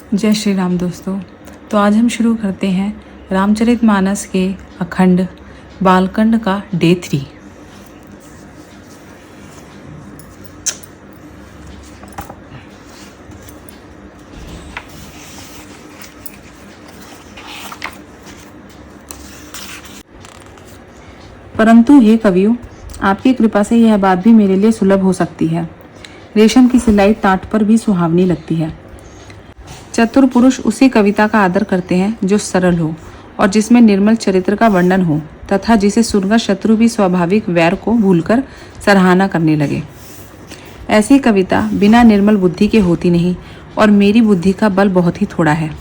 जय श्री राम दोस्तों। तो आज हम शुरू करते हैं रामचरितमानस के अखंड बालकांड का डे 3। परंतु हे कवियों, आपकी कृपा से यह बात भी मेरे लिए सुलभ हो सकती है। रेशम की सिलाई टाट पर भी सुहावनी लगती है। चतुर पुरुष उसी कविता का आदर करते हैं जो सरल हो और जिसमें निर्मल चरित्र का वर्णन हो तथा जिसे सुनकर शत्रु भी स्वाभाविक वैर को भूलकर सराहना करने लगे। ऐसी कविता बिना निर्मल बुद्धि के होती नहीं और मेरी बुद्धि का बल बहुत ही थोड़ा है।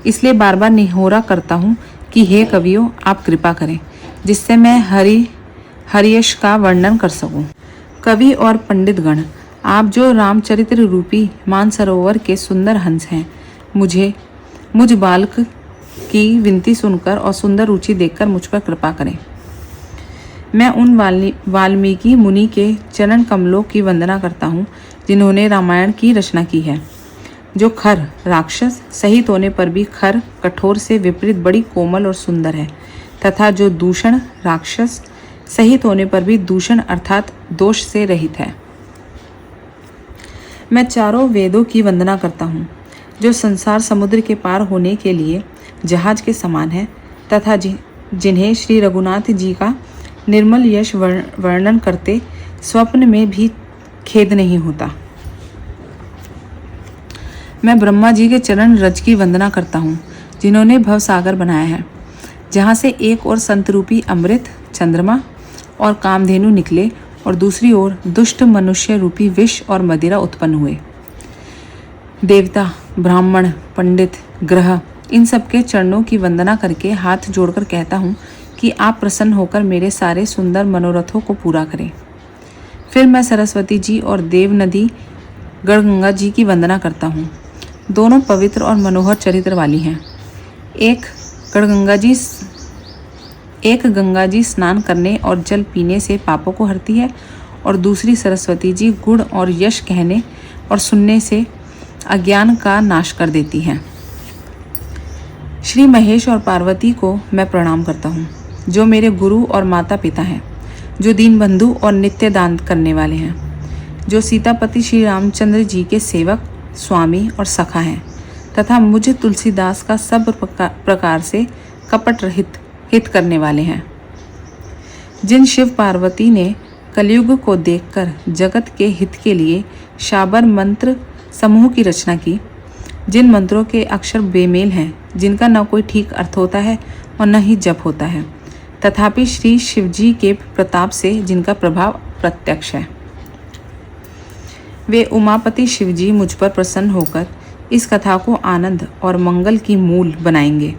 इसलिए बार बार निहोरा करता हूँ कि हे कवियों, आप कृपा करें जिससे मैं हरियश का वर्णन कर सकूं। कवि और पंडित गण, आप जो रामचरित्र रूपी मानसरोवर के सुंदर हंस हैं, मुझ बालक की विनती सुनकर और सुंदर रुचि देखकर मुझ पर कृपा करें। मैं उन वाल्मीकि मुनि के चरण कमलों की वंदना करता हूँ जिन्होंने रामायण की रचना की है। जो खर राक्षस सहित होने पर भी खर कठोर से विपरीत बड़ी कोमल और सुंदर है तथा जो दूषण राक्षस सहित होने पर भी दूषण अर्थात दोष से रहित है। मैं चारों वेदों की वंदना करता हूँ जो संसार समुद्र के पार होने के लिए जहाज के समान है तथा जिन्हें श्री रघुनाथ जी का निर्मल यश वर्णन करते स्वप्न में भी खेद नहीं होता। मैं ब्रह्मा जी के चरण रज की वंदना करता हूँ जिन्होंने भवसागर बनाया है, जहाँ से एक ओर संतरूपी अमृत चंद्रमा और कामधेनु निकले और दूसरी ओर दुष्ट मनुष्य रूपी विष और मदिरा उत्पन्न हुए। देवता, ब्राह्मण, पंडित, ग्रह, इन सबके चरणों की वंदना करके हाथ जोड़कर कहता हूँ कि आप प्रसन्न होकर मेरे सारे सुंदर मनोरथों को पूरा करें। फिर मैं सरस्वती जी और देव नदी गणगंगा जी की वंदना करता हूँ। दोनों पवित्र और मनोहर चरित्र वाली हैं। एक गंगा जी स्नान करने और जल पीने से पापों को हरती है और दूसरी सरस्वती जी गुण और यश कहने और सुनने से अज्ञान का नाश कर देती हैं। श्री महेश और पार्वती को मैं प्रणाम करता हूँ जो मेरे गुरु और माता पिता हैं, जो दीन बंधु और नित्य दान करने वाले हैं, जो सीतापति श्री रामचंद्र जी के सेवक, स्वामी और सखा हैं तथा मुझे तुलसीदास का सब प्रकार से कपट रहित हित करने वाले हैं। जिन शिव पार्वती ने कलयुग को देखकर जगत के हित के लिए शाबर मंत्र समूह की रचना की, जिन मंत्रों के अक्षर बेमेल हैं, जिनका न कोई ठीक अर्थ होता है और न ही जप होता है, तथापि श्री शिवजी के प्रताप से जिनका प्रभाव प्रत्यक्ष है, वे उमापति शिवजी मुझ पर प्रसन्न होकर इस कथा को आनंद और मंगल की मूल बनाएंगे।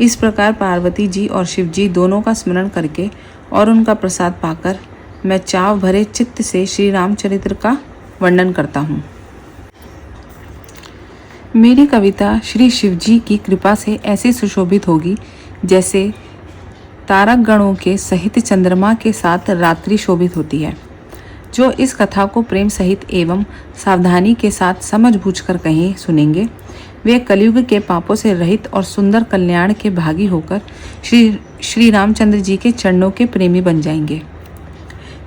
इस प्रकार पार्वती जी और शिव जी दोनों का स्मरण करके और उनका प्रसाद पाकर मैं चाव भरे चित्त से श्री रामचरित्र का वर्णन करता हूँ। मेरी कविता श्री शिव जी की कृपा से ऐसे सुशोभित होगी जैसे तारक गणों के सहित चंद्रमा के साथ रात्रि शोभित होती है। जो इस कथा को प्रेम सहित एवं सावधानी के साथ समझ बूझकर कहीं सुनेंगे, वे कलयुग के पापों से रहित और सुंदर कल्याण के भागी होकर श्री रामचंद्र जी के चरणों के प्रेमी बन जाएंगे।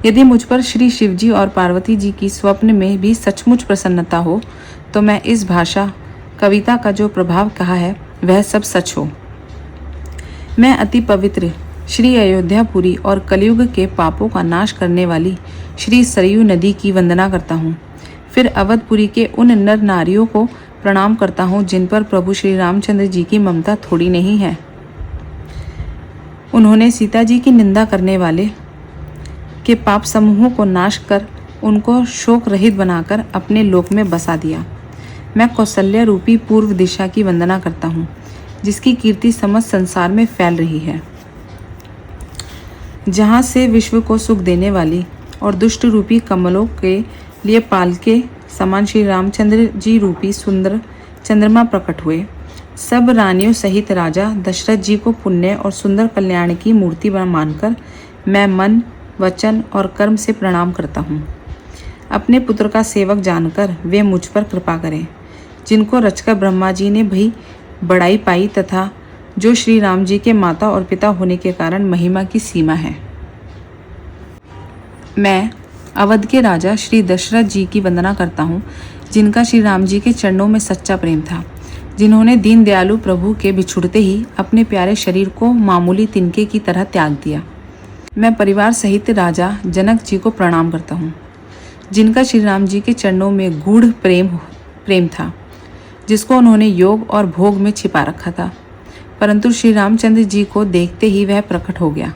यदि मुझ पर श्री शिवजी और पार्वती जी की स्वप्न में भी सचमुच प्रसन्नता हो तो मैं इस भाषा कविता का जो प्रभाव कहा है वह सब सच हो। मैं अति पवित्र श्री अयोध्यापुरी और कलयुग के पापों का नाश करने वाली श्री सरयू नदी की वंदना करता हूँ। फिर अवधपुरी के उन नर नारियों को प्रणाम करता हूँ जिन पर प्रभु श्री रामचंद्र जी की ममता थोड़ी नहीं है। उन्होंने सीता जी की निंदा करने वाले के पाप समूहों को नाश कर उनको शोक रहित बनाकर अपने लोक में बसा दिया। मैं कौशल्या रूपी पूर्व दिशा की वंदना करता हूँ जिसकी कीर्ति समस्त संसार में फैल रही है, जहाँ से विश्व को सुख देने वाली और दुष्ट रूपी कमलों के लिए पाल के समान श्री रामचंद्र जी रूपी सुंदर चंद्रमा प्रकट हुए। सब रानियों सहित राजा दशरथ जी को पुण्य और सुंदर कल्याण की मूर्ति मानकर मैं मन, वचन और कर्म से प्रणाम करता हूँ। अपने पुत्र का सेवक जानकर वे मुझ पर कृपा करें। जिनको रचकर ब्रह्मा जी ने भी बड़ाई पाई तथा जो श्री राम जी के माता और पिता होने के कारण महिमा की सीमा है। मैं अवध के राजा श्री दशरथ जी की वंदना करता हूँ, जिनका श्री राम जी के चरणों में सच्चा प्रेम था, जिन्होंने दीन दयालु प्रभु के बिछुड़ते ही अपने प्यारे शरीर को मामूली तिनके की तरह त्याग दिया। मैं परिवार सहित राजा जनक जी को प्रणाम करता हूँ, जिनका श्री राम जी के चरणों में गूढ़ प्रेम था, जिसको उन्होंने योग और भोग में छिपा रखा था, परंतु श्री रामचंद्र जी को देखते ही वह प्रकट हो गया।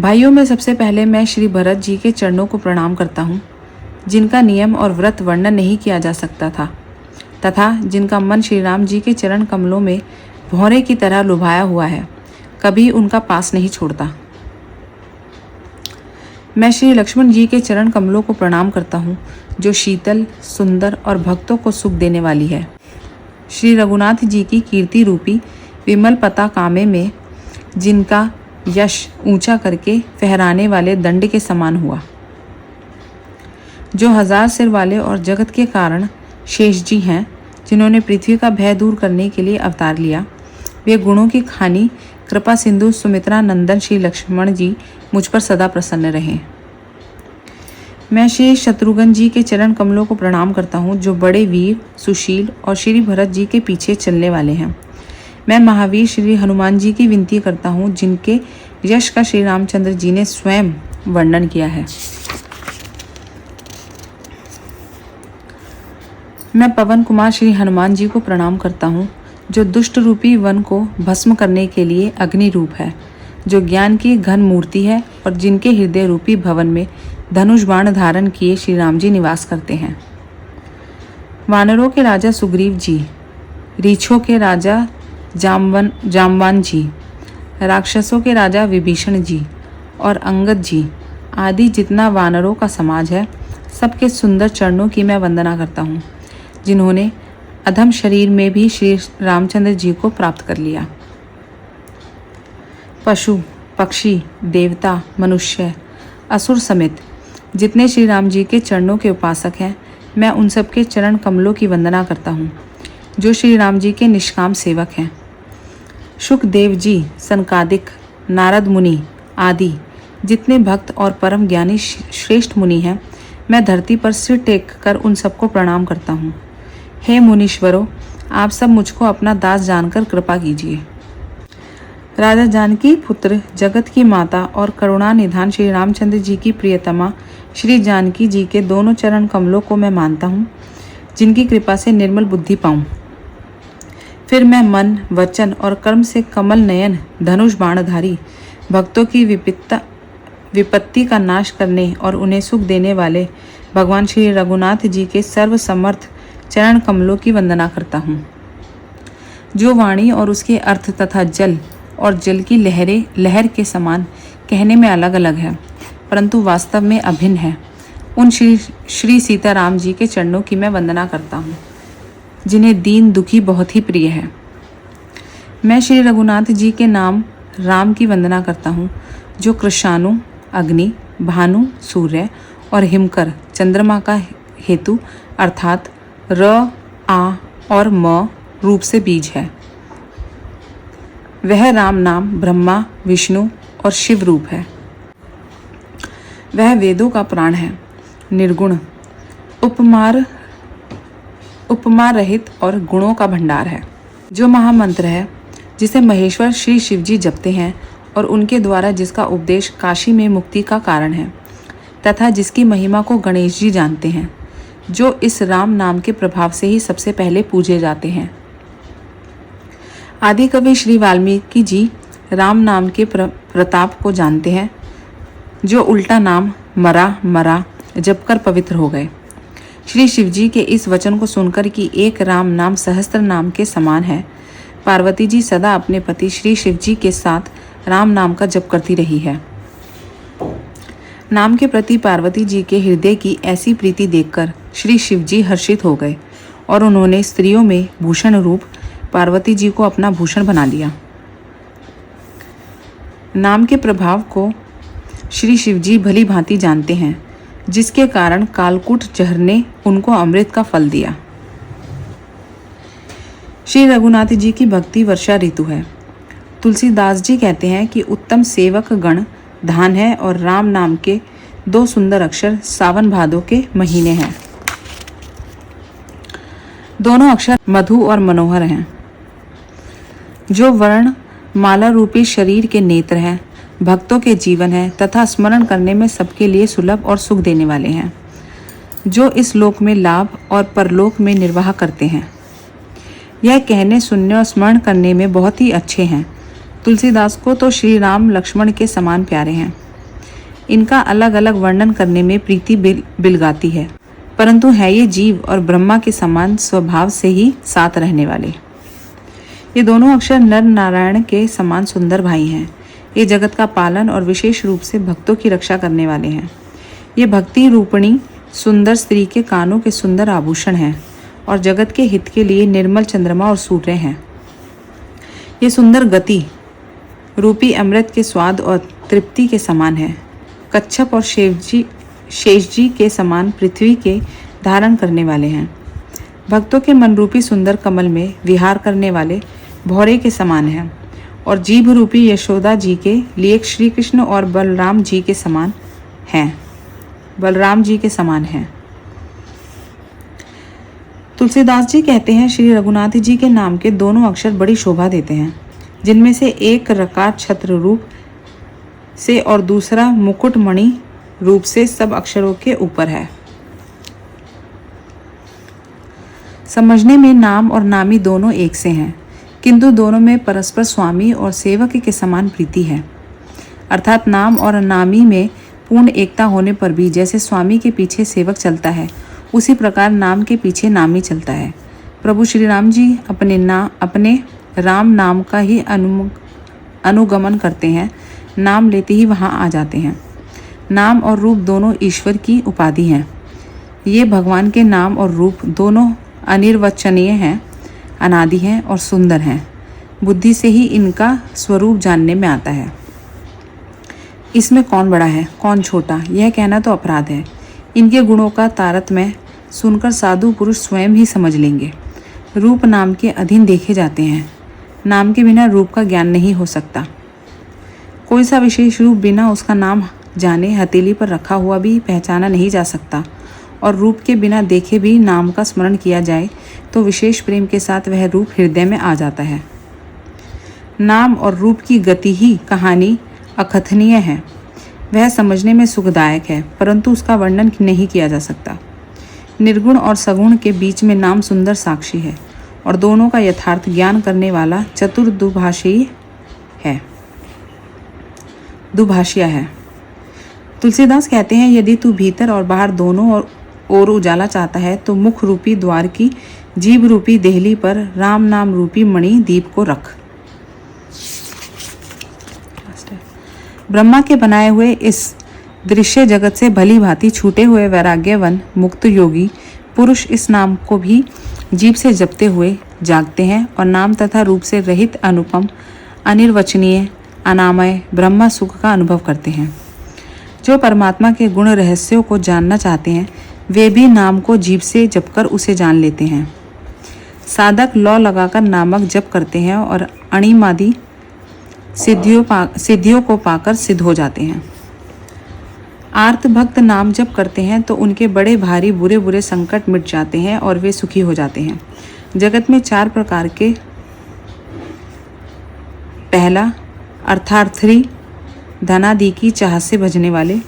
भाइयों में सबसे पहले मैं श्री भरत जी के चरणों को प्रणाम करता हूँ, जिनका नियम और व्रत वर्णन नहीं किया जा सकता था तथा जिनका मन श्री राम जी के चरण कमलों में भौरे की तरह लुभाया हुआ है, कभी उनका पास नहीं छोड़ता। मैं श्री लक्ष्मण जी के चरण कमलों को प्रणाम करता हूँ, जो शीतल, सुंदर और भक्तों को सुख देने वाली है। श्री रघुनाथ जी की कीर्ति रूपी विमल पताकामे में जिनका यश ऊंचा करके फहराने वाले दंड के समान हुआ, जो 1000 सिर वाले और जगत के कारण शेष जी हैं, जिन्होंने पृथ्वी का भय दूर करने के लिए अवतार लिया, वे गुणों की खानी कृपा सिंधु सुमित्रा नंदन श्री लक्ष्मण जी मुझ पर सदा प्रसन्न रहें। मैं श्री शत्रुघ्न जी के चरण कमलों को प्रणाम करता हूँ, जो बड़े वीर, सुशील और श्री भरत जी के पीछे चलने वाले हैं। मैं महावीर श्री हनुमान जी की विनती करता हूँ, जिनके यश का श्री रामचंद्र जी ने स्वयं वर्णन किया है। मैं पवन कुमार श्री हनुमान जी को प्रणाम करता हूँ, जो दुष्ट रूपी वन को भस्म करने के लिए अग्नि रूप है, जो ज्ञान की घन मूर्ति है और जिनके हृदय रूपी भवन में धनुष बाण धारण किए श्री राम जी निवास करते हैं। वानरों के राजा सुग्रीव जी, रीछों के राजा जामवान जी, राक्षसों के राजा विभीषण जी और अंगद जी आदि जितना वानरों का समाज है, सबके सुंदर चरणों की मैं वंदना करता हूँ, जिन्होंने अधम शरीर में भी श्री रामचंद्र जी को प्राप्त कर लिया। पशु, पक्षी, देवता, मनुष्य, असुर समेत जितने श्री राम जी के चरणों के उपासक हैं, मैं उन सब के चरण कमलों की वंदना करता हूँ, जो श्री राम जी के निष्काम सेवक हैं। शुकदेव जी, सनकादिक, नारद मुनि आदि जितने भक्त और परम ज्ञानी श्रेष्ठ मुनि हैं, मैं धरती पर सिर टेक कर उन सबको प्रणाम करता हूँ। हे मुनीश्वरों, आप सब मुझको अपना दास जानकर कृपा कीजिए। राजा जानकी पुत्र, जगत की माता और करुणा निधान श्री रामचंद्र जी की प्रियतमा श्री जानकी जी के दोनों चरण कमलों को मैं मानता हूँ, जिनकी कृपा से निर्मल बुद्धि पाऊँ। फिर मैं मन, वचन और कर्म से कमल नयन धनुष बाणधारी भक्तों की विपत्ति का नाश करने और उन्हें सुख देने वाले भगवान श्री रघुनाथ जी के सर्वसमर्थ चरण कमलों की वंदना करता हूँ, जो वाणी और उसके अर्थ तथा जल और जल की लहर के समान कहने में अलग अलग है, परंतु वास्तव में अभिन्न है। उन श्री सीताराम जी के चरणों की मैं वंदना करता हूँ, जिन्हें दीन दुखी बहुत ही प्रिय है। मैं श्री रघुनाथ जी के नाम राम की वंदना करता हूँ, जो कृषाणु, अग्नि, भानु, सूर्य और हिमकर चंद्रमा का हेतु अर्थात र, आ और म रूप से बीज है। वह राम नाम ब्रह्मा, विष्णु और शिव रूप है। वह वेदों का प्राण है, निर्गुण, उपमा रहित और गुणों का भंडार है, जो महामंत्र है, जिसे महेश्वर श्री शिव जी जपते हैं और उनके द्वारा जिसका उपदेश काशी में मुक्ति का कारण है, तथा जिसकी महिमा को गणेश जी जानते हैं, जो इस राम नाम के प्रभाव से ही सबसे पहले पूजे जाते हैं। आदि कवि श्री वाल्मीकि जी राम नाम के प्रताप को जानते हैं, जो उल्टा नाम मरा जपकर पवित्र हो गए। श्री शिव जी के इस वचन को सुनकर कि एक राम नाम सहस्त्र नाम के समान है, पार्वती जी सदा अपने पति श्री शिव जी के साथ राम नाम का जप करती रही है। नाम के प्रति पार्वती जी के हृदय की ऐसी प्रीति देखकर श्री शिव जी हर्षित हो गए और उन्होंने स्त्रियों में भूषण रूप पार्वती जी को अपना भूषण बना लिया। नाम के प्रभाव को श्री शिव जी भली भांति जानते हैं, जिसके कारण कालकूट जहर ने उनको अमृत का फल दिया। श्री रघुनाथ जी की भक्ति वर्षा ऋतु है। तुलसीदास जी कहते हैं कि उत्तम सेवक गण धान है और राम नाम के 2 सुंदर अक्षर सावन भादो के महीने हैं। दोनों अक्षर मधु और मनोहर हैं, जो वर्ण माला रूपी शरीर के नेत्र हैं, भक्तों के जीवन है तथा स्मरण करने में सबके लिए सुलभ और सुख देने वाले हैं, जो इस लोक में लाभ और परलोक में निर्वाह करते हैं। यह कहने, सुनने और स्मरण करने में बहुत ही अच्छे हैं। तुलसीदास को तो श्री राम लक्ष्मण के समान प्यारे हैं। इनका अलग अलग वर्णन करने में प्रीति बिलगाती है, परंतु है ये जीव और ब्रह्मा के समान स्वभाव से ही साथ रहने वाले। ये दोनों अक्षर नर नारायण के समान सुंदर भाई हैं। ये जगत का पालन और विशेष रूप से भक्तों की रक्षा करने वाले हैं। ये भक्ति रूपणी सुंदर स्त्री के कानों के सुंदर आभूषण हैं और जगत के हित के लिए निर्मल चंद्रमा और सूर्य हैं। ये सुंदर गति रूपी अमृत के स्वाद और तृप्ति के समान है। कच्छप और शेष जी के समान पृथ्वी के धारण करने वाले हैं। भक्तों के मन रूपी सुंदर कमल में विहार करने वाले भौरे के समान हैं और जीभ रूपी यशोदा जी के लिए श्री कृष्ण और बलराम जी के समान हैं। तुलसीदास जी कहते हैं, श्री रघुनाथ जी के नाम के दोनों अक्षर बड़ी शोभा देते हैं, जिनमें से एक रकार छत्र रूप से और दूसरा मुकुटमणि रूप से सब अक्षरों के ऊपर है। समझने में नाम और नामी दोनों एक से हैं, किंतु दोनों में परस्पर स्वामी और सेवक के समान प्रीति है। अर्थात नाम और नामी में पूर्ण एकता होने पर भी जैसे स्वामी के पीछे सेवक चलता है, उसी प्रकार नाम के पीछे नामी चलता है। प्रभु श्री राम जी अपने राम नाम का ही अनुगमन करते हैं, नाम लेते ही वहाँ आ जाते हैं। नाम और रूप दोनों ईश्वर की उपाधि हैं। ये भगवान के नाम और रूप दोनों अनिर्वचनीय हैं, अनादि हैं और सुंदर हैं। बुद्धि से ही इनका स्वरूप जानने में आता है। इसमें कौन बड़ा है, कौन छोटा, यह कहना तो अपराध है। इनके गुणों का तारतम्य सुनकर साधु पुरुष स्वयं ही समझ लेंगे। रूप नाम के अधीन देखे जाते हैं। नाम के बिना रूप का ज्ञान नहीं हो सकता। कोई सा विशेष रूप बिना उसका नाम जाने हथेली पर रखा हुआ भी पहचाना नहीं जा सकता, और रूप के बिना देखे भी नाम का स्मरण किया जाए तो विशेष प्रेम के साथ वह रूप हृदय में आ जाता है। नाम और रूप की गति ही कहानी अकथनीय है। वह समझने में सुखदायक है, परंतु उसका वर्णन नहीं किया जा सकता। निर्गुण और सगुण के बीच में नाम सुंदर साक्षी है और दोनों का यथार्थ ज्ञान करने वाला चतुर दुभाषिया है। तुलसीदास कहते हैं, यदि तू भीतर और बाहर दोनों और उजाला चाहता है तो मुख रूपी द्वार की जीभ रूपी देहली पर राम नाम रूपी मणि दीप को रख। ब्रह्मा के बनाए हुए इस दृश्य जगत से भली भांति छूटे हुए वैराग्यवन मुक्त योगी पुरुष इस नाम को भी जीभ से जपते हुए जागते हैं और नाम तथा रूप से रहित अनुपम अनिर्वचनीय अनामय ब्रह्मा सुख का अनुभव करते हैं। जो परमात्मा के गुण रहस्यों को जानना चाहते हैं वे भी नाम को जीभ से जपकर उसे जान लेते हैं। साधक लौ लगाकर नामक जप करते हैं और अणिमादि सिद्धियों को पाकर सिद्ध हो जाते हैं। आर्त भक्त नाम जप करते हैं तो उनके बड़े भारी बुरे बुरे संकट मिट जाते हैं और वे सुखी हो जाते हैं। जगत में 4 प्रकार के, पहला अर्थार्थी धनादि की चाह से भजने वाले,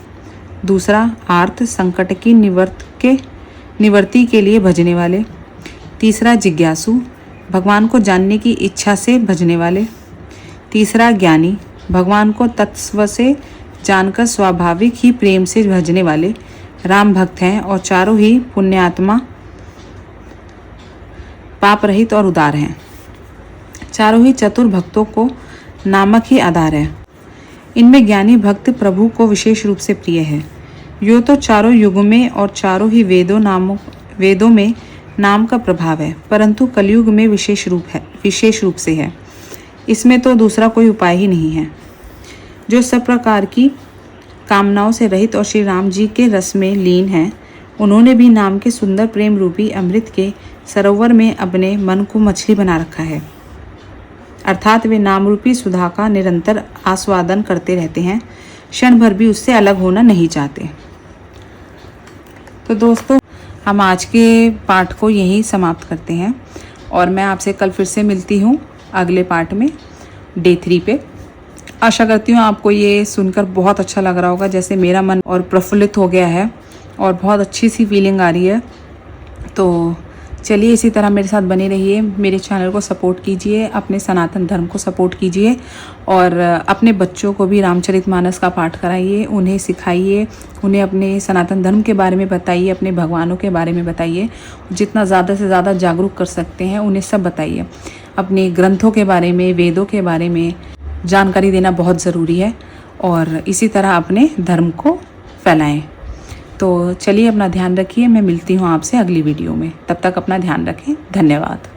दूसरा आर्त संकट की निवर्ति के लिए भजने वाले, तीसरा जिज्ञासु भगवान को जानने की इच्छा से भजने वाले, तीसरा ज्ञानी भगवान को तत्व से जानकर स्वाभाविक ही प्रेम से भजने वाले राम भक्त हैं, और चारों ही पुण्यात्मा पाप रहित और उदार हैं। चारों ही चतुर भक्तों को नामक ही आधार है। इनमें ज्ञानी भक्त प्रभु को विशेष रूप से प्रिय है। यो तो चारों युगों में और चारों ही वेदों में नाम का प्रभाव है, परंतु कलयुग में विशेष रूप से है। इसमें तो दूसरा कोई उपाय ही नहीं है। जो सब प्रकार की कामनाओं से रहित और श्री राम जी के रस में लीन हैं, उन्होंने भी नाम के सुंदर प्रेम रूपी अमृत के सरोवर में अपने मन को मछली बना रखा है, अर्थात वे नामरूपी सुधा का निरंतर आस्वादन करते रहते हैं, क्षण भर भी उससे अलग होना नहीं चाहते। तो दोस्तों, हम आज के पाठ को यहीं समाप्त करते हैं और मैं आपसे कल फिर से मिलती हूँ अगले पाठ में, डे 3 पे। आशा करती हूँ आपको ये सुनकर बहुत अच्छा लग रहा होगा, जैसे मेरा मन और प्रफुल्लित हो गया है और बहुत अच्छी सी फीलिंग आ रही है। तो चलिए इसी तरह मेरे साथ बने रहिए, मेरे चैनल को सपोर्ट कीजिए, अपने सनातन धर्म को सपोर्ट कीजिए और अपने बच्चों को भी रामचरितमानस का पाठ कराइए, उन्हें सिखाइए, उन्हें अपने सनातन धर्म के बारे में बताइए, अपने भगवानों के बारे में बताइए, जितना ज़्यादा से ज़्यादा जागरूक कर सकते हैं उन्हें सब बताइए। अपने ग्रंथों के बारे में, वेदों के बारे में जानकारी देना बहुत ज़रूरी है और इसी तरह अपने धर्म को फैलाएं। तो चलिए अपना ध्यान रखिए, मैं मिलती हूँ आपसे अगली वीडियो में। तब तक अपना ध्यान रखें। धन्यवाद।